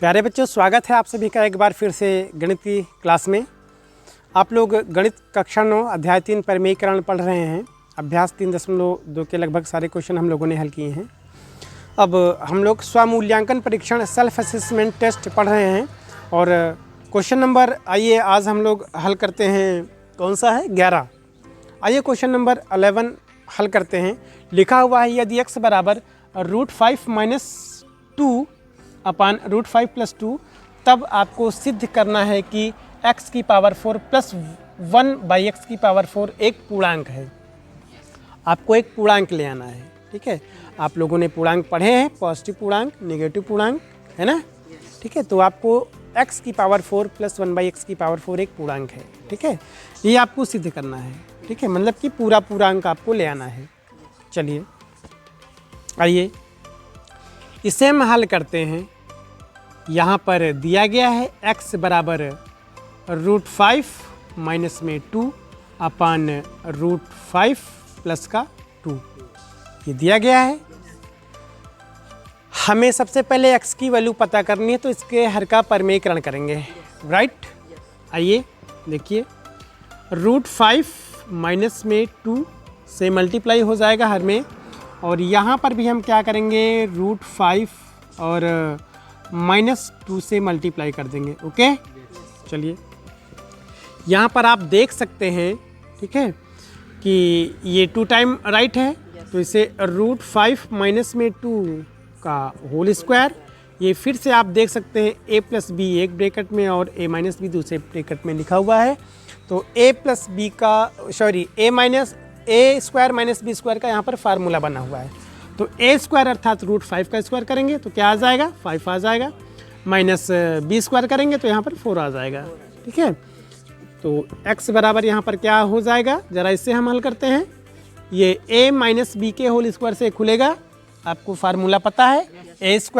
प्यारे बच्चों, स्वागत है आप सभी का एक बार फिर से गणित की क्लास में। आप लोग गणित कक्षा 9 अध्याय 3 परिमेयीकरण पढ़ रहे हैं। अभ्यास 3.2 के लगभग सारे क्वेश्चन हम लोगों ने हल किए हैं। अब हम लोग स्वमूल्यांकन परीक्षण सेल्फ असेसमेंट टेस्ट पढ़ रहे हैं और क्वेश्चन नंबर आइए आज हम लोग हल करते हैं। कौन सा है? 11। आइए क्वेश्चन नंबर 11 हल करते हैं। लिखा हुआ है यदि x बराबर √5 - 2 अपान √5 + 2, तब आपको सिद्ध करना है कि x की पावर 4 + 1/x की पावर 4 एक पूर्णांक है। आपको एक पूर्णांक ले आना है। ठीक है, आप लोगों ने पूर्णांक पढ़े हैं, पॉजिटिव पूर्णांक, नेगेटिव पूर्णांक, है ना। ठीक है, तो आपको x की पावर 4 + 1/x की पावर 4 एक पूर्णांक है। ठीक है, ये आपको सिद्ध करना है। ठीक है, मतलब कि पूरा पूर्णांक आपको ले आना है। चलिए आइए इसे हम हल करते हैं। यहाँ पर दिया गया है x बराबर √5 - 2 अपान √5 + 2, ये दिया गया है। हमें सबसे पहले x की वैल्यू पता करनी है, तो इसके हर का परिमेयीकरण करेंगे। राइट, आइए देखिए, √5 - 2 से मल्टीप्लाई हो जाएगा हर में, और यहाँ पर भी हम क्या करेंगे, √5 और -2 से मल्टीप्लाई कर देंगे। ओके, चलिए यहाँ पर आप देख सकते हैं, ठीक है, कि ये 2 टाइम राइट है, तो इसे √5 - 2 का होल स्क्वायर, ये फिर से आप देख सकते हैं a + b एक ब्रैकेट में और a - b दूसरे ब्रैकेट में लिखा हुआ है। तो a + b का a² - b² का यहाँ पर फार्मूला बना हुआ है। तो a² अर्थात √5 का स्क्वायर करेंगे तो क्या आ जाएगा, 5 आ जाएगा, माइनस b² करेंगे तो यहाँ पर 4 आ जाएगा। ठीक है, तो x बराबर यहाँ पर क्या हो जाएगा, ज़रा इससे हम हल करते हैं। ये a - b के होल स्क्वायर से खुलेगा, आपको फार्मूला पता है, a²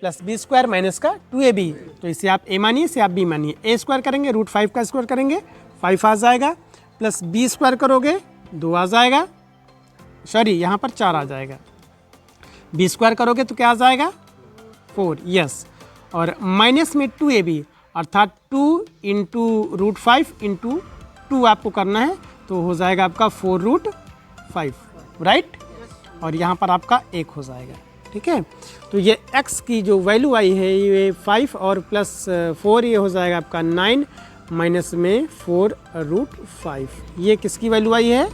+ b² - का 2ab, तो इसे आप a मानिए, इसे आप b मानिए। a² करेंगे √5 का स्क्वायर करेंगे 5 आ जाएगा, प्लस b² करोगे 2 आ जाएगा, सॉरी यहाँ पर 4 आ जाएगा, b² करोगे तो क्या आ जाएगा, 4, यस, और माइनस में 2ab अर्थात 2 × √5 × 2 आपको करना है, तो हो जाएगा आपका 4√5, राइट, और यहाँ पर आपका 1 हो जाएगा। ठीक है, तो ये x की जो वैल्यू आई है ये 5 और +4 ये हो जाएगा आपका 9 माइनस में 4√5, ये किसकी वैल्यू आई है,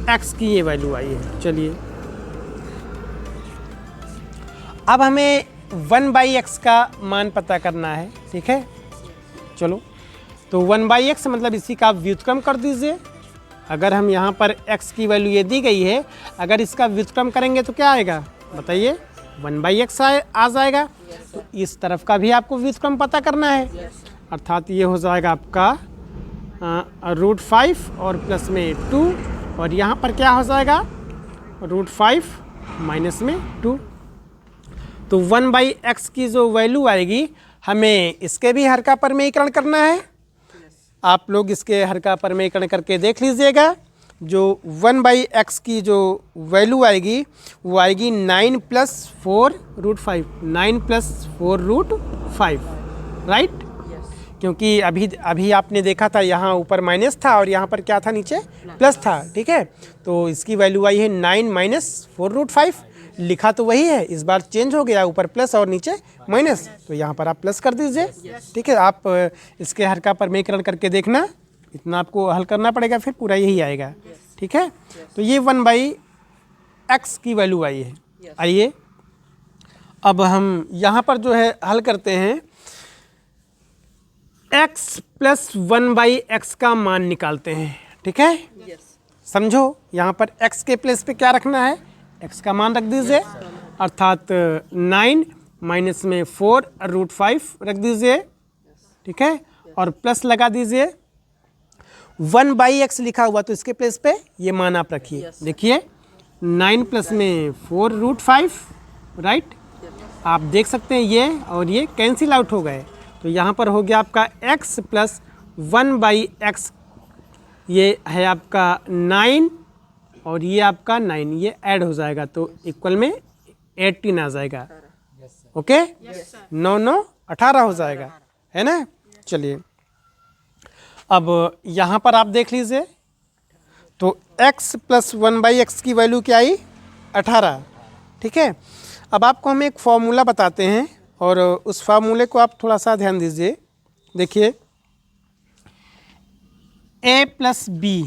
x की ये वैल्यू आई है। चलिए अब हमें 1/x का मान पता करना है। ठीक है, चलो, तो 1/x मतलब इसी का व्युत्क्रम कर दीजिए। अगर हम यहाँ पर x की वैल्यू ये दी गई है, अगर इसका व्युत्क्रम करेंगे तो क्या आएगा बताइए, 1/x आ जाएगा। तो इस तरफ का भी आपको व्युत्क्रम पता करना है, अर्थात ये हो जाएगा आपका √5 और प्लस में 2, और यहाँ पर क्या हो जाएगा, √5 माइनस में 2। तो 1/x की जो वैल्यू आएगी, हमें इसके भी हर का परिमेयीकरण करना है। आप लोग इसके हर का परिमेयीकरण करके देख लीजिएगा। जो 1/x की जो वैल्यू आएगी वो आएगी 9 + 4√5, 9 + 4√5, राइट, क्योंकि अभी आपने देखा था यहाँ ऊपर माइनस था और यहाँ पर क्या था, नीचे प्लस था। ठीक है, तो इसकी वैल्यू आई है 9 - 4√5, लिखा तो वही है, इस बार चेंज हो गया, ऊपर प्लस और नीचे माइनस, तो यहाँ पर आप प्लस कर दीजिए। ठीक है, आप इसके हर का परिमेयीकरण करके देखना, इतना आपको हल करना पड़ेगा, फिर पूरा यही आएगा। ठीक है, तो ये 1/x की वैल्यू आई है। आइए अब हम यहाँ पर जो है हल करते हैं, x + 1/x का मान निकालते हैं। ठीक है, समझो, यहाँ पर x के प्लेस पे क्या रखना है, x का मान रख दीजिए, अर्थात 9 माइनस में 4√5 रख दीजिए। ठीक है, और प्लस लगा दीजिए, 1/x लिखा हुआ तो इसके प्लेस पे ये मान आप रखिए। देखिए 9 प्लस में 4√5, राइट, आप देख सकते हैं ये और ये कैंसिल आउट हो गए, तो यहाँ पर हो गया आपका x + 1/x, ये है आपका 9 और ये आपका 9, ये ऐड हो जाएगा तो इक्वल में 18 आ जाएगा। ओके, 9 9 18 हो जाएगा, है ना। चलिए अब यहाँ पर आप देख लीजिए, तो x प्लस 1/x की वैल्यू क्या आई, 18, ठीक है। अब आपको हम एक फॉर्मूला बताते हैं और उस फार्मूले को आप थोड़ा सा ध्यान दीजिए। देखिए, a प्लस बी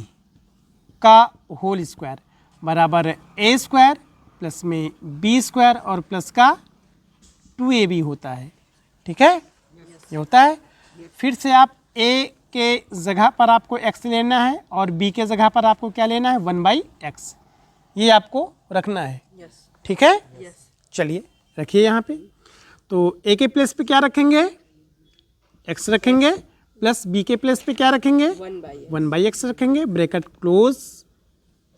का होल स्क्वायर बराबर a स्क्वायर प्लस में b स्क्वायर और प्लस का 2ab होता है, ठीक है, ये होता है। फिर से आप a के जगह पर आपको x लेना है और b के जगह पर आपको क्या लेना है, 1/x, ये आपको रखना है, ठीक है। चलिए रखिए यहाँ पे, तो a के प्लेस पे क्या रखेंगे, x रखेंगे, प्लस b के प्लेस पे क्या रखेंगे, 1/x रखेंगे, ब्रैकेट क्लोज,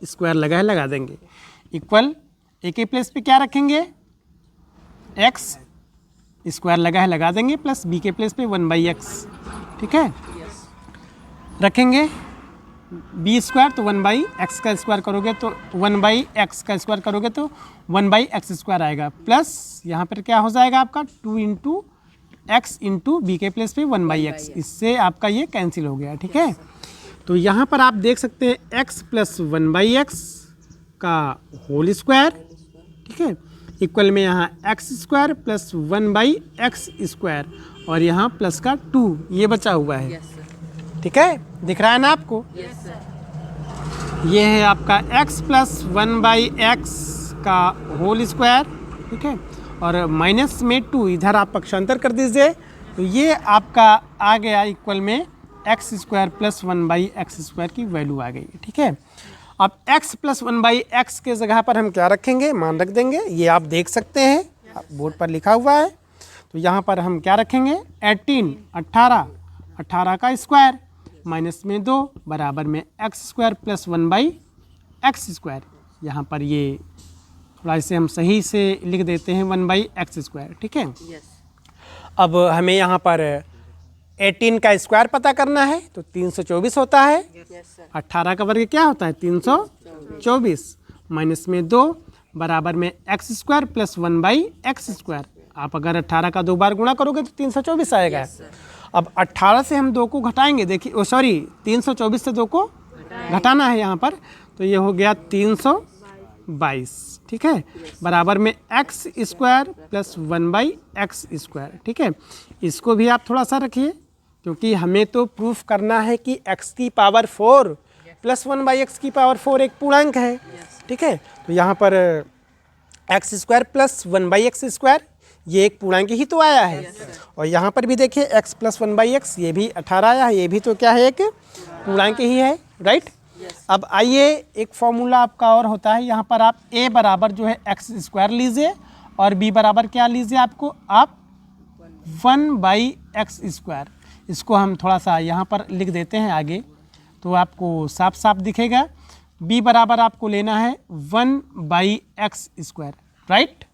स्क्वायर लगा है लगा देंगे, इक्वल a के प्लेस पे क्या रखेंगे, x, स्क्वायर लगा है लगा देंगे, प्लस b के प्लेस पे 1/x, ठीक है, रखेंगे। b स्क्वायर तो 1/x का स्क्वायर करोगे तो 1/x का स्क्वायर करोगे तो 1/x स्क्वायर आएगा, प्लस यहाँ पर क्या हो जाएगा आपका 2 इंटू x इंटू बी के प्लेस पे 1/x, इससे आपका ये कैंसिल हो गया, ठीक है। तो यहाँ पर आप देख सकते हैं x प्लस 1/x का होल स्क्वायर, ठीक है, इक्वल में यहाँ x square plus 1/x square और यहाँ प्लस का 2, ये बचा हुआ है, ठीक है, दिख रहा है ना आपको। ये है आपका x प्लस 1/x का होल स्क्वायर, ठीक है, और माइनस में 2 इधर आप पक्षांतर कर दीजिए, तो ये आपका आ गया इक्वल में x square plus 1/x square की वैल्यू आ गई, ठीक है। अब x प्लस 1/x के जगह पर हम क्या रखेंगे, मान रख देंगे, ये आप देख सकते हैं, बोर्ड पर लिखा हुआ है। तो यहाँ पर हम क्या रखेंगे, 18 का स्क्वायर माइनस में 2 बराबर में x square plus 1/x square, यहाँ पर ये थोड़ा इसे हम सही से लिख देते हैं 1/x स्क्वायर, ठीक है। अब हमें यहाँ पर 18 का स्क्वायर पता करना है, तो 324 होता है, 18 का वर्ग क्या होता है, 324, माइनस में 2 बराबर में x square plus 1/x square. आप अगर 18 का 2 बार गुणा करोगे तो 324 आएगा। अब 18 से हम 2 को घटाएंगे, देखिए, सॉरी 324 से 2 को घटाना है यहाँ पर, तो ये हो गया 322, ठीक है, बराबर में x square plus 1/x square, ठीक है। इसको भी आप थोड़ा सा रखिए, क्योंकि हमें तो प्रूफ करना है कि x की पावर 4 प्लस 1/x की पावर 4 एक पूर्णांक है, ठीक है। तो यहाँ पर x square plus 1/x square, ये एक पूर्णांक ही तो आया है, और यहाँ पर भी देखिए x प्लस 1/x, ये भी 18 आया है, ये भी तो क्या है, एक पूर्णांक ही है, राइट। अब आइए, एक फॉर्मूला आपका और होता है, यहाँ पर आप a बराबर जो है x स्क्वायर लीजिए और b बराबर क्या लीजिए, आपको आप 1/x स्क्वायर, इसको हम थोड़ा सा यहाँ पर लिख देते हैं आगे, तो आपको साफ साफ दिखेगा। b बराबर आपको लेना है 1/x स्क्वायर, राइट।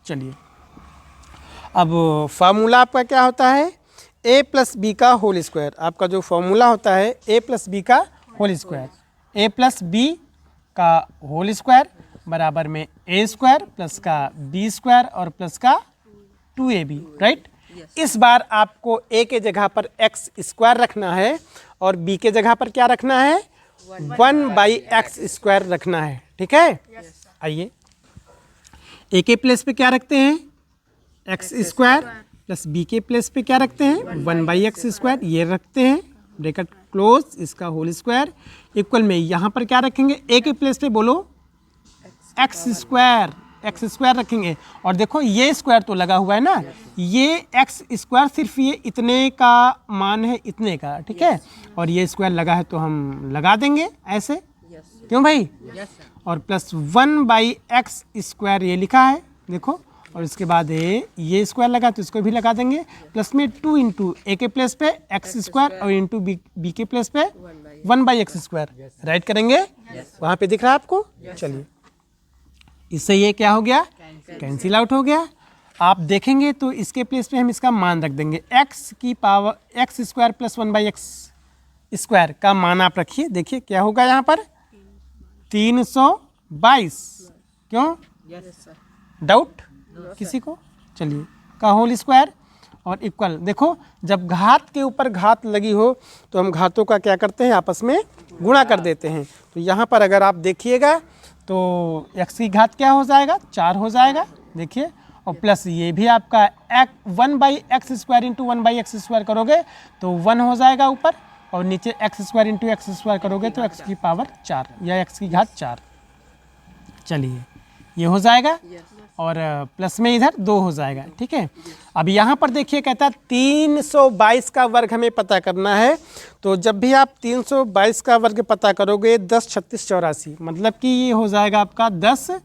चलिए, अब फार्मूला आपका क्या होता है, a प्लस बी का होल स्क्वायर, आपका जो फार्मूला होता है a प्लस बी का whole square, a plus B का होल स्क्वायर बराबर में a स्क्वायर प्लस का b स्क्वायर और प्लस का 2ab, राइट। इस बार आपको a के जगह पर x स्क्वायर रखना है और b के जगह पर क्या रखना है, 1/x स्क्वायर रखना है, ठीक है। आइए, a के प्लेस पे क्या रखते हैं, x स्क्वायर, प्लस b के प्लेस पे क्या रखते हैं, 1/x स्क्वायर, ये रखते हैं, ब्रैकेट क्लोज, इसका होल स्क्वायर, इक्वल में यहाँ पर क्या रखेंगे, a के प्लेस पे बोलो x स्क्वायर रखेंगे, और देखो ये स्क्वायर तो लगा हुआ है ना, ये x स्क्वायर सिर्फ ये इतने का मान है, इतने का, ठीक है, और ये स्क्वायर लगा है तो हम लगा देंगे ऐसे, क्यों भाई, और प्लस 1/x स्क्वायर ये लिखा है, देखो, और इसके बाद ये स्क्वायर लगा तो इसको भी लगा देंगे, प्लस में 2 इंटू a के प्लेस पे x स्क्वायर और इंटू b के प्लेस पे 1/x स्क्वायर, राइट करेंगे, वहाँ पे दिख रहा है आपको। चलिए, इससे ये क्या हो गया, कैंसिल आउट हो गया। आप देखेंगे तो इसके प्लेस पे हम इसका मान रख देंगे, x की power x square plus 1/x square का मान आप रखिए, देखिए क्या होगा यहाँ पर 322, क्यों, डाउट किसी को, चलिए, का होल स्क्वायर और इक्वल। देखो जब घात के ऊपर घात लगी हो तो हम घातों का क्या करते हैं, आपस में गुणा कर देते हैं। तो यहाँ पर अगर आप देखिएगा तो x की घात क्या हो जाएगा, 4 हो जाएगा, देखिए, और प्लस ये भी आपका 1/x² इंटू 1/x² करोगे तो 1 हो जाएगा ऊपर, और नीचे x² इंटू x² करोगे तो x की पावर 4 या x की घात 4। चलिए ये हो जाएगा, और प्लस में इधर 2 हो जाएगा, ठीक है। अब यहाँ पर देखिए कहता है 322 का वर्ग हमें पता करना है। तो जब भी आप 322 का वर्ग पता करोगे 10 36 84, मतलब कि ये हो जाएगा आपका 10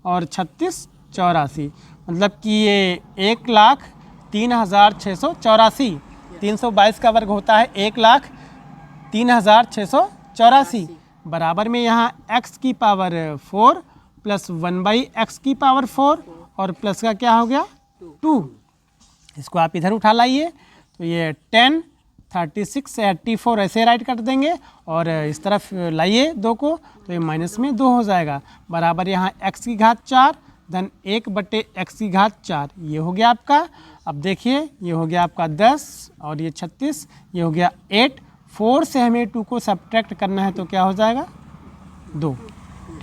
और 36 84, मतलब कि ये 1,03,684। 322 का वर्ग होता है 1,03,684, बराबर में यहाँ x की पावर 4 प्लस 1/x की पावर 4 और प्लस का क्या हो गया 2। इसको आप इधर उठा लाइए तो ये 10 36 84 ऐसे राइट कर देंगे, और इस तरफ लाइए 2 को तो ये माइनस में 2 हो जाएगा, बराबर यहाँ x की घात 4 धन 1/x की घात 4। ये हो गया आपका। अब देखिए ये हो गया आपका 10 और ये 36, ये हो गया 8। 4 से हमें 2 को सब्ट्रैक्ट करना है तो क्या हो जाएगा 2,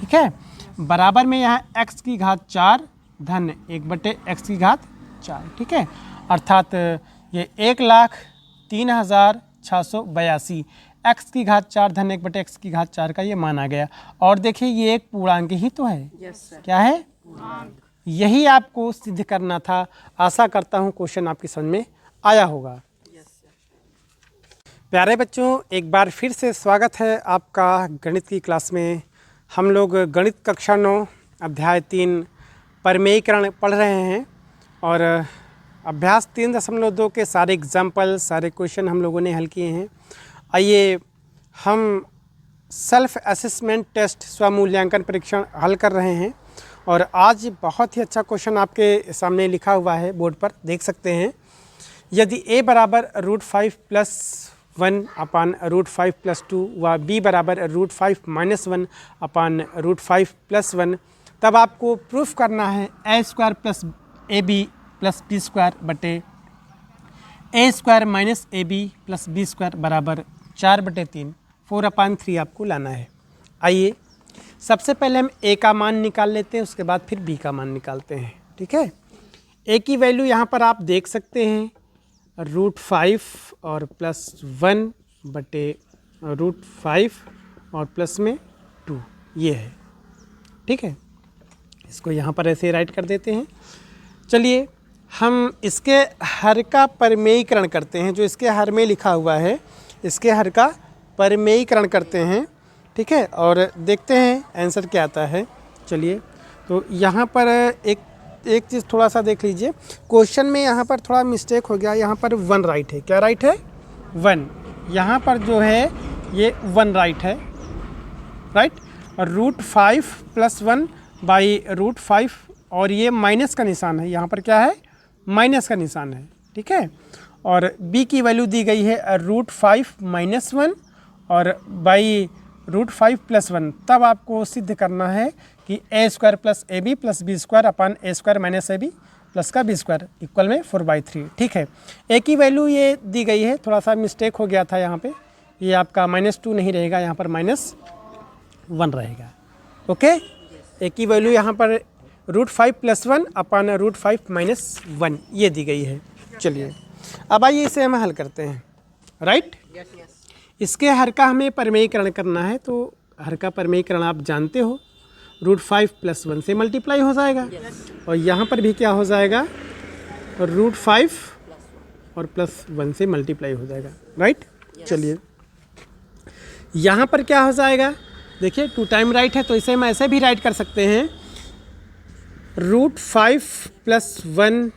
ठीक है, बराबर में यहाँ x की घात 4 धन 1/x की घात 4, ठीक है, अर्थात ये 1,03,682 x की घात 4 धन 1/x की घात 4 का ये माना गया। और देखिए ये एक पूर्णांक ही तो है, क्या है, यही आपको सिद्ध करना था। आशा करता हूँ क्वेश्चन आपकी समझ में आया होगा। प्यारे बच्चों, एक बार फिर से स्वागत है आपका गणित की क्लास में। हम लोग गणित कक्षा 9 अध्याय 3 परमेयीकरण पढ़ रहे हैं, और अभ्यास 3.2 के सारे एग्जाम्पल, सारे क्वेश्चन हम लोगों ने हल किए हैं। आइए हम सेल्फ असेसमेंट टेस्ट स्वमूल्यांकन परीक्षण हल कर रहे हैं, और आज बहुत ही अच्छा क्वेश्चन आपके सामने लिखा हुआ है, बोर्ड पर देख सकते हैं। यदि a बराबर √5 + 1 अपान √5 + 2 व b बराबर √5 - 1 अपान √5 + 1, तब आपको प्रूफ करना है a² + ab + b² बटे a² - ab + b² बराबर 4/3, 4/3 आपको लाना है। आइए सबसे पहले हम a का मान निकाल लेते हैं, उसके बाद फिर b का मान निकालते हैं, ठीक है। a की वैल्यू यहाँ पर आप देख सकते हैं √5 और +1 बटे √5 और प्लस में 2, ये है, ठीक है। इसको यहाँ पर ऐसे राइट कर देते हैं। चलिए हम इसके हर का परमेयीकरण करते हैं, जो इसके हर में लिखा हुआ है इसके हर का परमेयीकरण करते हैं, ठीक है, और देखते हैं आंसर क्या आता है। चलिए तो यहाँ पर एक चीज़ थोड़ा सा देख लीजिए, क्वेश्चन में यहाँ पर थोड़ा मिस्टेक हो गया। यहाँ पर 1 राइट है, क्या राइट है 1, यहाँ पर जो है ये 1 राइट है, राइट, और √5 + 1 बाई √5, और ये माइनस का निशान है, यहाँ पर क्या है माइनस का निशान है, ठीक है। और b की वैल्यू दी गई है √5 - 1 और बाई √5 + 1। तब आपको सिद्ध करना है कि a² + ab + b² अपान a² - ab प्लस का b² इक्वल में 4/3, ठीक है। a की वैल्यू ये दी गई है, थोड़ा सा मिस्टेक हो गया था यहाँ पे, ये आपका -2 नहीं रहेगा, यहाँ पर -1 रहेगा, ओके। a की वैल्यू यहाँ पर √5 + 1 अपान √5 - 1 ये दी गई है। चलिए अब आइए इसे हम हल करते हैं, राइट। इसके हर का हमें परमेयीकरण करना है, तो हर का परमेयीकरण आप जानते हो, √5 + 1 से मल्टीप्लाई हो जाएगा, और यहाँ पर भी क्या हो जाएगा √5 और +1 से मल्टीप्लाई हो जाएगा, राइट। चलिए यहाँ पर क्या हो जाएगा, देखिए 2 टाइम राइट है तो इसे हम ऐसे भी राइट कर सकते हैं, √5 + 1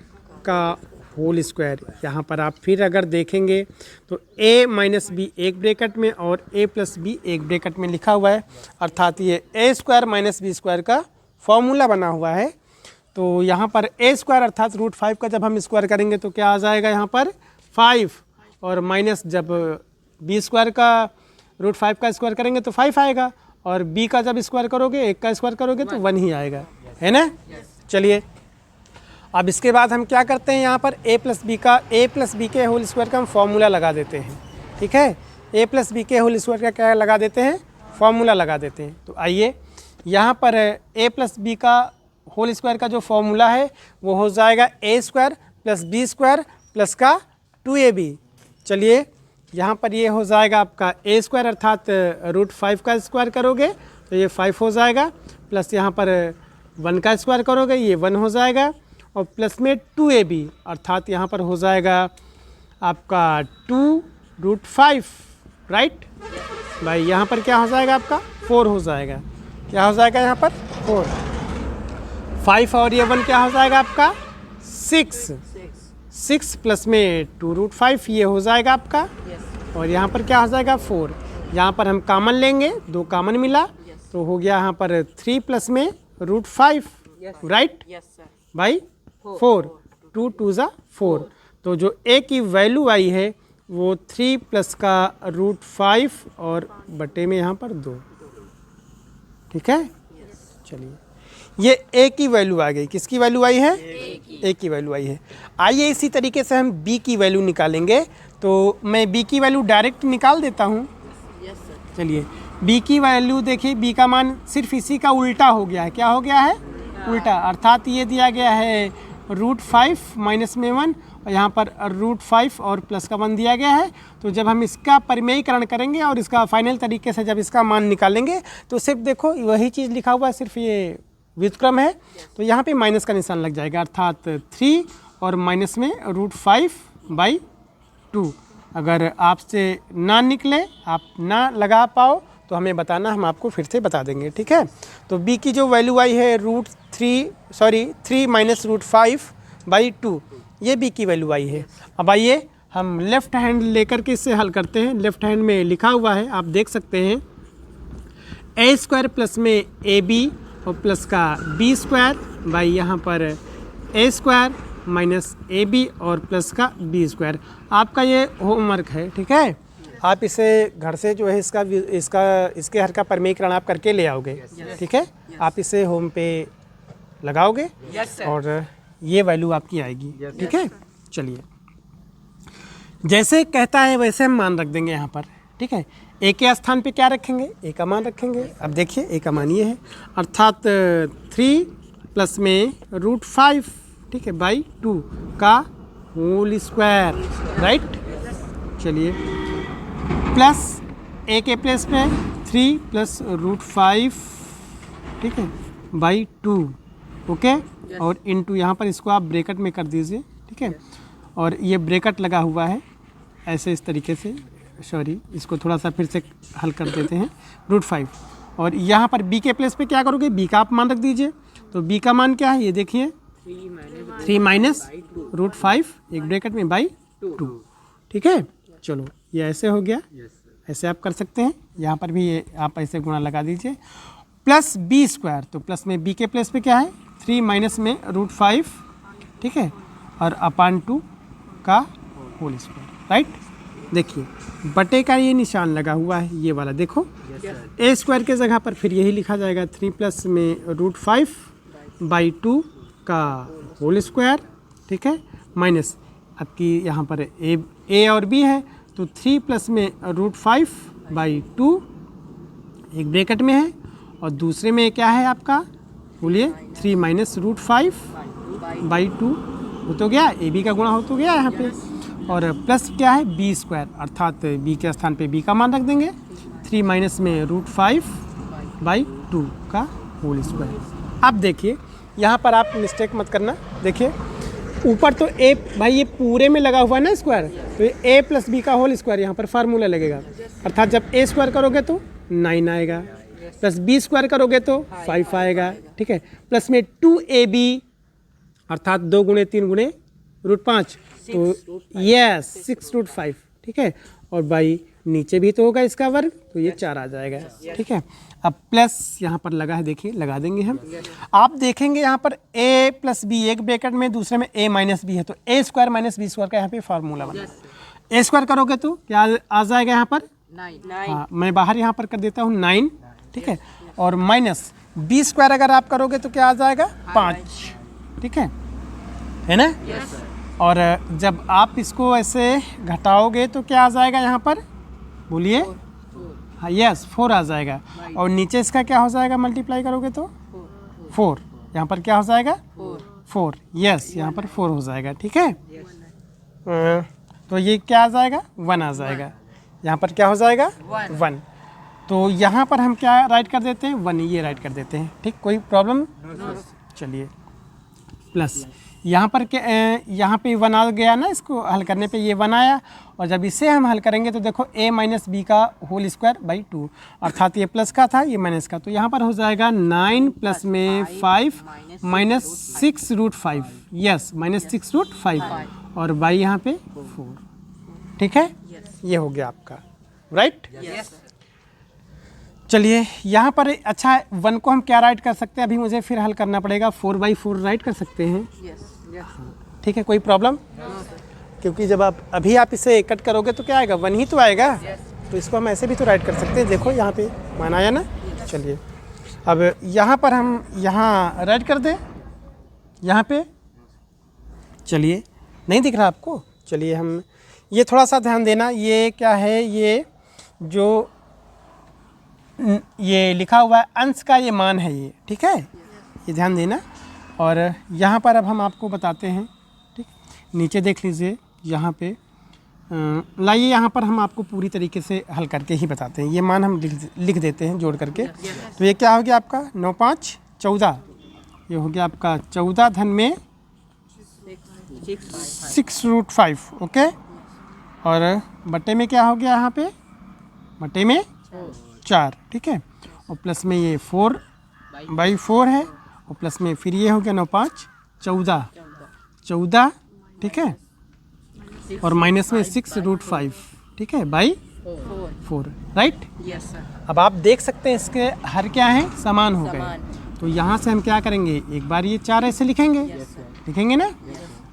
का होल स्क्वायर। यहाँ पर आप फिर अगर देखेंगे तो a - b एक ब्रैकेट में और a + b एक ब्रैकेट में लिखा हुआ है, अर्थात ये a² - b² का फॉर्मूला बना हुआ है। तो यहाँ पर a² अर्थात √5 का जब हम स्क्वायर करेंगे तो क्या आ जाएगा यहाँ पर 5, और माइनस जब b² का √5 का स्क्वायर करेंगे तो 5 आएगा, और b का जब स्क्वायर करोगे 1 का स्क्वायर करोगे तो 1 ही आएगा, है ना। चलिए अब इसके बाद हम क्या करते हैं, यहाँ पर a प्लस बी के होल स्क्वायर का हम फॉर्मूला लगा देते हैं। ठीक है, a प्लस बी के होल स्क्वायर का क्या लगा देते हैं, फॉर्मूला लगा देते हैं। तो आइए यहाँ पर a प्लस बी का होल स्क्वायर का जो फॉर्मूला है वो हो जाएगा a square plus B square plus का 2ab। चलिए यहाँ पर ये हो जाएगा आपका a स्क्वायर अर्थात √5 का स्क्वायर करोगे तो ये 5 हो जाएगा, प्लस यहाँ पर 1 का स्क्वायर करोगे ये 1 हो जाएगा, और प्लस में 2ab अर्थात यहाँ पर हो जाएगा आपका 2√5, राइट भाई। यहाँ पर क्या हो जाएगा आपका 4 हो जाएगा, क्या हो जाएगा यहाँ पर 4, 5 और ये 1 क्या हो जाएगा आपका 6 प्लस में 2√5 ये हो जाएगा आपका, और यहाँ पर क्या हो जाएगा 4। यहाँ पर हम कॉमन लेंगे, 2 कॉमन मिला तो हो गया यहाँ पर 3 प्लस में √5, राइट भाई 4, 2 2 ज़ा 4। तो जो a की वैल्यू आई है वो 3 प्लस का √5 और बटे में यहाँ पर 2। ठीक है, चलिए ये a की वैल्यू आ गई। किसकी वैल्यू आई है, a की वैल्यू आई है। आइए इसी तरीके से हम b की वैल्यू निकालेंगे। तो मैं b की वैल्यू डायरेक्ट निकाल देता हूँ। चलिए b की वैल्यू देखिए, b का मान सिर्फ इसी का उल्टा हो गया है। क्या हो गया है, उल्टा, अर्थात ये दिया गया है √5 माइनस में 1 और यहाँ पर √5 और प्लस का 1 दिया गया है। तो जब हम इसका परिमेयीकरण करेंगे और इसका फाइनल तरीके से जब इसका मान निकालेंगे तो सिर्फ देखो वही चीज़ लिखा हुआ है, सिर्फ ये व्युत्क्रम है तो यहाँ पे माइनस का निशान लग जाएगा, अर्थात 3 और माइनस में √5/2। अगर आपसे ना निकले, आप ना लगा पाओ तो हमें बताना, हम आपको फिर से बता देंगे। ठीक है, तो b की जो वैल्यू आई है 3 माइनस √5/2, ये b की वैल्यू आई है। अब आइए हम लेफ़्ट हैंड लेकर के इससे हल करते हैं। लेफ़्ट हैंड में लिखा हुआ है, आप देख सकते हैं a स्क्वायर प्लस में ab और प्लस का b स्क्वायर बाई यहाँ पर a स्क्वायर माइनस ab और प्लस का b स्क्वायर। आपका ये होमवर्क है, ठीक है। आप इसे घर से जो है इसके हर का परिमेयीकरण आप करके ले आओगे, ठीक है। आप इसे होम पे लगाओगे और ये वैल्यू आपकी आएगी, ठीक है। चलिए, जैसे कहता है वैसे हम मान रख देंगे यहाँ पर, ठीक है। ए के स्थान पे क्या रखेंगे, ए का मान रखेंगे। अब देखिए ए का मान ये है, अर्थात 3 प्लस में √5, ठीक है, बाई 2 का होल स्क्वायर, राइट। चलिए, प्लस ए के प्लेस पे 3 प्लस √5, ठीक है, बाई 2, ओके। और इनटू यहाँ पर इसको आप ब्रैकेट में कर दीजिए, ठीक है। और ये ब्रैकेट लगा हुआ है ऐसे इस तरीके से, सॉरी इसको थोड़ा सा फिर से हल कर देते हैं, √5। और यहाँ पर b के प्लेस पे क्या करोगे, b का आप मान रख दीजिए। तो b का मान क्या है, ये देखिए 3 माइनस √5 एक ब्रैकेट में बाई 2, ठीक है। चलो ये ऐसे हो गया, ऐसे आप कर सकते हैं। यहाँ पर भी ये आप ऐसे गुणा लगा दीजिए, प्लस b स्क्वायर। तो प्लस में b के प्लेस पे क्या है, 3 माइनस में √5, ठीक है, और अपान 2 का होल स्क्वायर, राइट। देखिए बटे का ये निशान लगा हुआ है, ये वाला देखो, ए स्क्वायर के जगह पर फिर यही लिखा जाएगा 3 प्लस में √5/2 का होल स्क्वायर, ठीक है, माइनस आपकी यहाँ पर ए और बी है तो 3 प्लस में √5/2 एक ब्रैकेट में है, और दूसरे में क्या है आपका, बोलिए 3 माइनस √5/2 हो तो गया, ए बी का गुणा हो तो गया यहाँ पे, और प्लस क्या है b स्क्वायर, अर्थात b के स्थान पे b का मान रख देंगे, 3 माइनस में √5/2 का होल स्क्वायर। अब देखिए यहाँ पर आप मिस्टेक मत करना, देखिए ऊपर तो a भाई ये पूरे में लगा हुआ है ना स्क्वायर, तो ये a प्लस बी का होल स्क्वायर यहाँ पर फार्मूला लगेगा, अर्थात जब a स्क्वायर करोगे तो 9 आएगा, प्लस b स्क्वायर करोगे तो 5 आएगा, ठीक है, प्लस में 2ab अर्थात 2 गुणे 3 गुणे √5, तो यस 6√5, ठीक है। और बाई नीचे भी तो होगा इसका वर्ग, तो ये 4 आ जाएगा, ठीक है। अब प्लस यहाँ पर लगा है, देखिए लगा देंगे हम। आप देखेंगे यहाँ पर a प्लस बी एक ब्रैकेट में, दूसरे में a माइनस बी है, तो a square minus B square का यहाँ पे फार्मूला बना। a स्क्वायर करोगे तो क्या आ जाएगा यहाँ पर 9, हाँ मैं बाहर यहाँ पर कर देता हूँ 9, ठीक है, और माइनस b स्क्वायर अगर आप करोगे तो क्या आ जाएगा 5, ठीक है। है ना। और जब आप इसको ऐसे घटाओगे तो क्या आ जाएगा यहाँ पर, बोलिए। हाँ यस 4 आ जाएगा। और नीचे इसका क्या हो जाएगा, मल्टीप्लाई करोगे तो 4, यहाँ पर क्या हो जाएगा 4, यस यहाँ पर 4 हो जाएगा, ठीक है। तो ये क्या आ जाएगा 1 आ जाएगा, यहाँ पर क्या हो जाएगा 1। तो यहाँ पर हम क्या राइट कर देते हैं 1, ये राइट कर देते हैं, ठीक, कोई प्रॉब्लम। चलिए प्लस यहाँ पर क्या, यहाँ पे 1 आ गया ना, इसको हल करने पे ये 1 आया। और जब इसे हम हल करेंगे तो देखो a माइनस बी का होल स्क्वायर बाई 2, अर्थात ये प्लस का था ये माइनस का, तो यहाँ पर हो जाएगा 9 प्लस में 5 माइनस 6√5, यस माइनस 6√5, और बाई यहाँ पे 4, ठीक है। ये हो गया आपका राइट। चलिए यहाँ पर अच्छा 1 को हम क्या राइट कर सकते हैं, अभी मुझे फिर हल करना पड़ेगा, 4/4 राइट कर सकते हैं, ठीक है, कोई प्रॉब्लम। क्योंकि जब आप इसे कट करोगे तो क्या आएगा 1 ही तो आएगा, तो इसको हम ऐसे भी तो राइट कर सकते हैं, देखो यहाँ पे मान आया ना। चलिए अब यहाँ पर हम यहाँ राइट कर दें, यहाँ पे, चलिए नहीं दिख रहा आपको, चलिए हम ये थोड़ा सा ध्यान देना, ये क्या है, ये जो ये लिखा हुआ है अंश का ये मान है ये, ठीक है, ये ध्यान देना। और यहाँ पर अब हम आपको बताते हैं, ठीक, नीचे देख लीजिए यहाँ पे, लाइए यहाँ पर हम आपको पूरी तरीके से हल करके ही बताते हैं, ये मान हम लिख देते हैं जोड़ करके। तो ये क्या हो गया आपका 9 5 14, ये हो गया आपका 14 धन में 6√5, ओके। और बटे में क्या हो गया यहाँ पे, बटे में 4, ठीक है, और प्लस में ये 4/4 है, और प्लस में फिर ये हो गया 9 5 14, ठीक है, और माइनस में 6√5, ठीक है, बाई 4, राइट। अब आप देख सकते हैं इसके हर क्या हैं, समान हो गए। तो यहाँ से हम क्या करेंगे, एक बार ये 4 ऐसे लिखेंगे ना,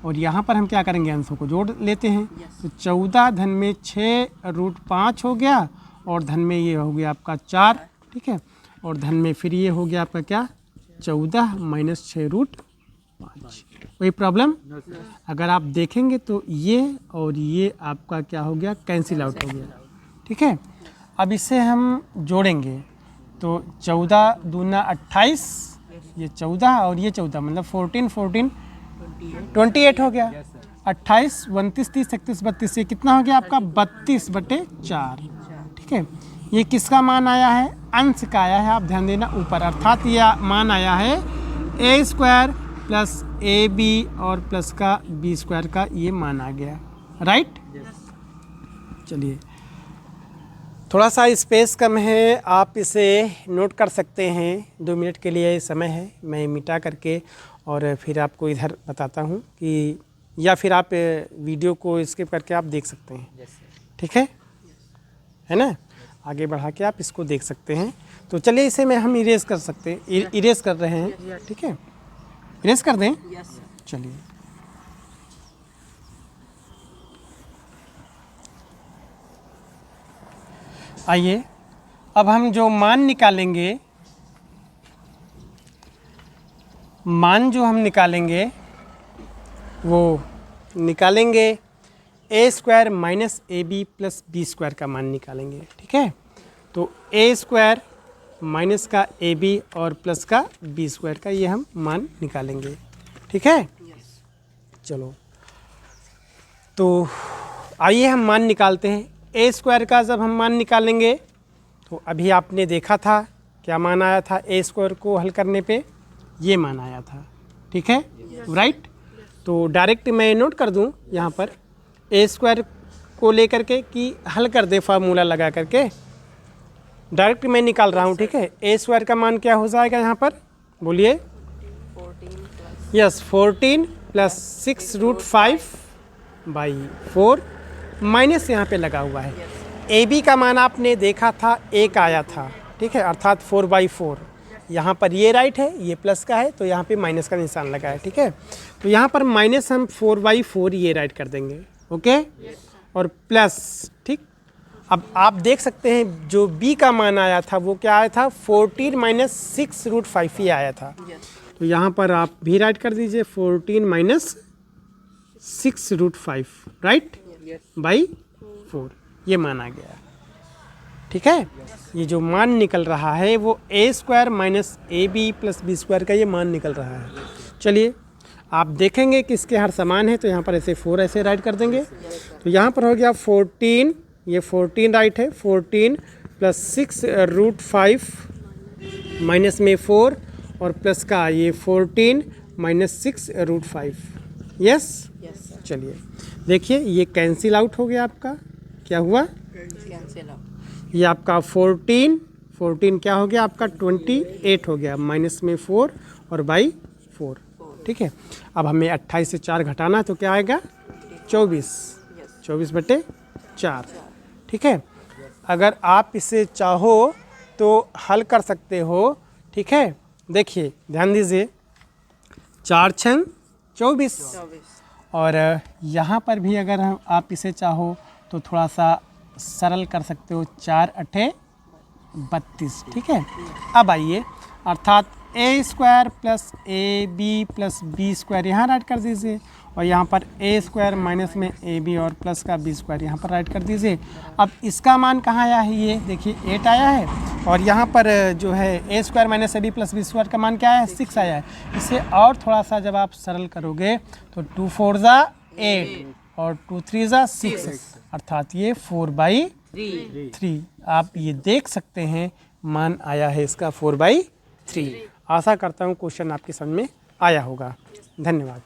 और यहाँ पर हम क्या करेंगे, अंशों को जोड़ लेते हैं। तो 14 धन में 6√5 हो गया, और धन में ये हो गया आपका 4, ठीक है, और धन में फिर ये हो गया आपका क्या 14 माइनस 6√5, कोई प्रॉब्लम। अगर आप देखेंगे तो ये और ये आपका क्या हो गया, कैंसिल आउट हो गया, ठीक है। अब इसे हम जोड़ेंगे तो 14 दूना 28, ये 14 और ये 14 मतलब 14 28 हो गया, 28 29 30 31 32, ये कितना हो गया आपका 32/4, ठीक है। ये किसका मान आया है, अंश का आया है, आप ध्यान देना ऊपर, अर्थात ये मान आया है a² प्लस ab और प्लस का b² का ये मान आ गया, राइट। चलिए थोड़ा सा स्पेस कम है, आप इसे नोट कर सकते हैं, 2 मिनट के लिए समय है, मैं मिटा करके और फिर आपको इधर बताता हूँ कि, या फिर आप वीडियो को स्किप करके आप देख सकते हैं, ठीक है ना, आगे बढ़ा के आप इसको देख सकते हैं। तो चलिए इसे हम इरेज कर सकते हैं, इरेज कर रहे हैं, ठीक है, इरेज कर दें। चलिए आइए अब हम जो मान निकालेंगे, मान जो हम निकालेंगे वो निकालेंगे a² minus ab plus b² का मान निकालेंगे, ठीक है। तो a² माइनस का ab और प्लस का b² का ये हम मान निकालेंगे, ठीक है। चलो तो आइए हम मान निकालते हैं। a² का जब हम मान निकालेंगे तो अभी आपने देखा था क्या मान आया था, a² को हल करने पे ये मान आया था, ठीक है, राइट। तो डायरेक्ट मैं नोट कर दूं यहाँ पर a² को लेकर के कि हल कर दे, फार्मूला लगा करके डायरेक्ट मैं निकाल रहा हूँ, ठीक है। a² का मान क्या हो जाएगा यहाँ पर, बोलिए, 14 प्लस 6√5/4 माइनस यहाँ पे लगा हुआ है। ab का मान आपने देखा था 1 आया था, ठीक है, अर्थात 4/4, यहाँ पर ये राइट है, ये प्लस का है, तो यहाँ पे माइनस का निशान लगा है, ठीक है। तो यहाँ पर माइनस हम 4/4 ये राइट कर देंगे, ओके, और प्लस, ठीक। अब आप देख सकते हैं जो b का मान आया था वो क्या आया था, 14 माइनस 6√5 ही आया था। तो यहाँ पर आप भी राइट कर दीजिए 14 माइनस 6√5 राइट बाई 4, ये मान आ गया। ठीक है, ये जो मान निकल रहा है वो a² minus AB plus B² का ये मान निकल रहा है। चलिए आप देखेंगे कि इसके हर समान है, तो यहाँ पर ऐसे 4 ऐसे राइट कर देंगे। तो यहाँ पर हो गया 14, ये 14 राइट है, 14 प्लस 6√5 माइनस में 4 और प्लस का ये 14 माइनस 6√5। यस, चलिए देखिए ये कैंसिल आउट हो गया आपका। क्या हुआ? Cancel out. ये आपका 14 क्या हो गया आपका 28 हो गया, माइनस में 4 और बाई 4। ठीक है, अब हमें 28 से 4 घटाना है तो क्या आएगा 24/4। ठीक है, अगर आप इसे चाहो तो हल कर सकते हो। ठीक है, देखिए ध्यान दीजिए, 4 छंग 24 और यहाँ पर भी अगर आप इसे चाहो तो थोड़ा सा सरल कर सकते हो, 4 × 8 32। ठीक है, अब आइए अर्थात a² plus AB plus B² यहाँ राइट कर दीजिए और यहाँ पर a² माइनस में AB और प्लस का B² यहाँ पर राइट कर दीजिए। अब इसका मान कहाँ आया है? ये देखिए 8 आया है और यहाँ पर जो है a² minus AB plus B² का मान क्या आया है? 6 आया है। इसे और थोड़ा सा जब आप सरल करोगे तो 2 4 8 और 2 3 6 अर्थात ये 4/3। आप ये देख सकते हैं मान आया है इसका 4/3। आशा करता हूँ क्वेश्चन आपकी समझ में आया होगा। धन्यवाद।